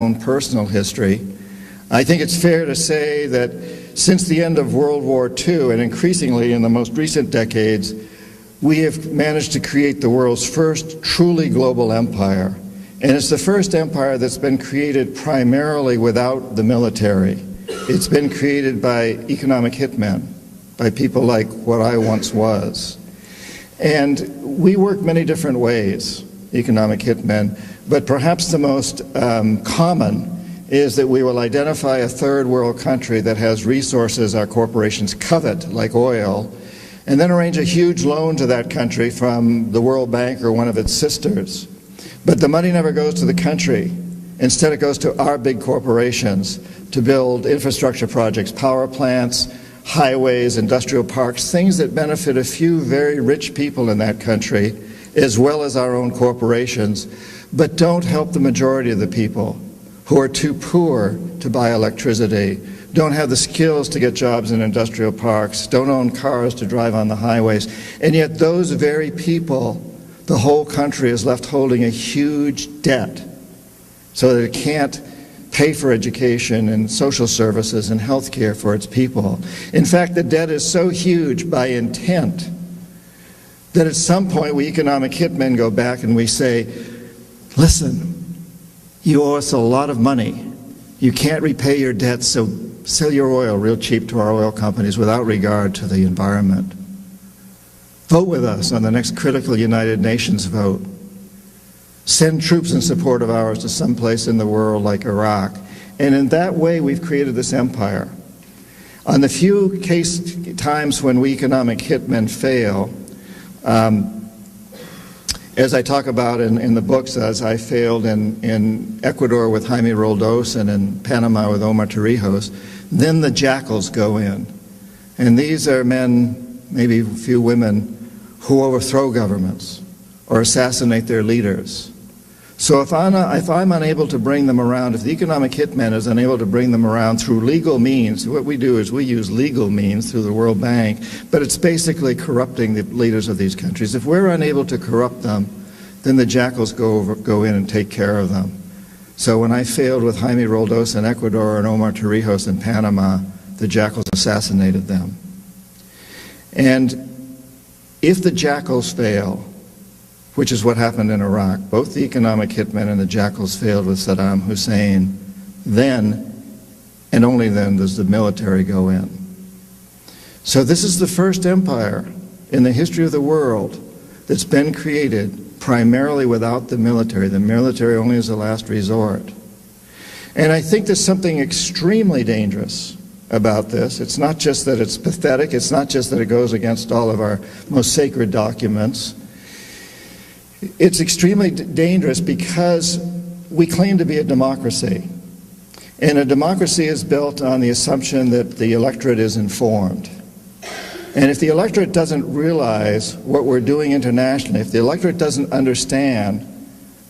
own personal history, I think it's fair to say that since the end of World War II, and increasingly in the most recent decades, we have managed to create the world's first truly global empire. And it's the first empire that's been created primarily without the military. It's been created by economic hitmen, by people like what I once was. And we work many different ways, economic hitmen, but perhaps the most common is that we will identify a third world country that has resources our corporations covet, like oil, and then arrange a huge loan to that country from the World Bank or one of its sisters. But the money never goes to the country. Instead, it goes to our big corporations to build infrastructure projects, power plants, highways, industrial parks, things that benefit a few very rich people in that country, as well as our own corporations, but don't help the majority of the people who are too poor to buy electricity, don't have the skills to get jobs in industrial parks, don't own cars to drive on the highways. And yet those very people, the whole country is left holding a huge debt so that it can't pay for education and social services and health care for its people. In fact, the debt is so huge by intent that at some point we economic hitmen go back and we say, listen, you owe us a lot of money. You can't repay your debts, so sell your oil real cheap to our oil companies without regard to the environment. Vote with us on the next critical United Nations vote. Send troops in support of ours to some place in the world like Iraq. And in that way, we've created this empire. On the few times when we economic hitmen fail, as I talk about in the books, as I failed in Ecuador with Jaime Roldos and in Panama with Omar Torrijos, then the jackals go in. And these are men, maybe a few women, who overthrow governments or assassinate their leaders. So if I'm unable to bring them around, if the economic hitman is unable to bring them around through legal means, what we do is we use legal means through the World Bank, but it's basically corrupting the leaders of these countries. If we're unable to corrupt them, then the jackals go in and take care of them. So when I failed with Jaime Roldos in Ecuador and Omar Torrijos in Panama, the jackals assassinated them. And if the jackals fail, which is what happened in Iraq, both the economic hitmen and the jackals failed with Saddam Hussein, then, and only then, does the military go in. So this is the first empire in the history of the world that's been created primarily without the military. The military only as a last resort. And I think there's something extremely dangerous about this. It's not just that it's pathetic, it's not just that it goes against all of our most sacred documents. It's extremely dangerous because we claim to be a democracy. And a democracy is built on the assumption that the electorate is informed. And if the electorate doesn't realize what we're doing internationally, if the electorate doesn't understand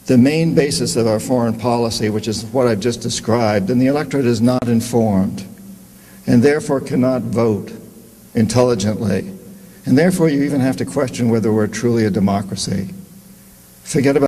the main basis of our foreign policy, which is what I've just described, then the electorate is not informed and therefore cannot vote intelligently. And therefore you even have to question whether we're truly a democracy. Forget about